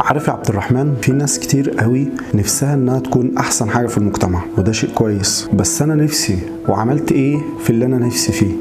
عارف يا عبد الرحمن، في ناس كتير قوي نفسها انها تكون احسن حاجة في المجتمع، وده شيء كويس، بس انا نفسي وعملت ايه في اللي انا نفسي فيه؟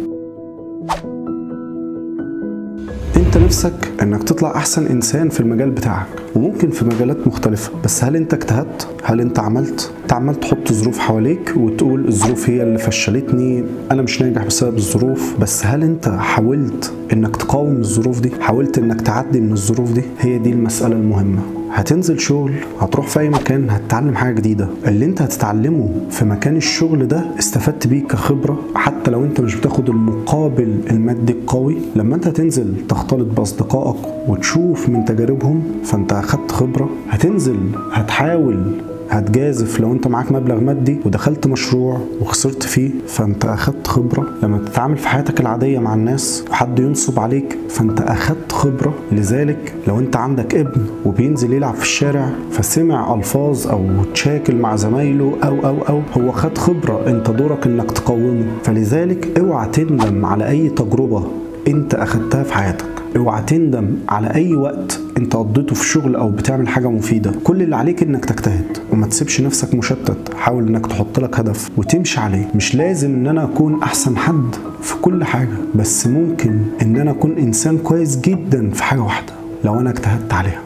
انت نفسك انك تطلع احسن انسان في المجال بتاعك، وممكن في مجالات مختلفة، بس هل انت اجتهدت؟ هل انت عملت؟ انت عمال تحط ظروف حواليك وتقول الظروف هي اللي فشلتني، انا مش ناجح بسبب الظروف، بس هل انت حاولت انك تقاوم الظروف دي؟ حاولت انك تعدي من الظروف دي؟ هي دي المسألة المهمة. هتنزل شغل، هتروح في اي مكان، هتتعلم حاجة جديدة، اللي انت هتتعلمه في مكان الشغل ده استفدت بيه كخبرة، حتى لو انت مش بتاخد المقابل المادي القوي. لما انت تنزل تختلط باصدقائك وتشوف من تجاربهم، فانت اخدت خبرة. هتنزل هتحاول، هتجازف لو انت معاك مبلغ مادي ودخلت مشروع وخسرت فيه، فانت اخدت خبرة. لما تتعامل في حياتك العادية مع الناس وحد ينصب عليك، فانت اخدت خبرة. لذلك لو انت عندك ابن وبينزل يلعب في الشارع فسمع الفاظ او تشاكل مع زمايله او هو خد خبرة، انت دورك انك تقومه. فلذلك اوعى تندم على اي تجربة انت اخدتها في حياتك، اوعى تندم على اي وقت انت قضيته في شغل او بتعمل حاجة مفيدة. كل اللي عليك انك تجتهد وما تسيبش نفسك مشتت. حاول انك تحط لك هدف وتمشي عليه. مش لازم ان انا اكون احسن حد في كل حاجة، بس ممكن ان انا اكون انسان كويس جدا في حاجة واحدة لو انا اجتهدت عليها.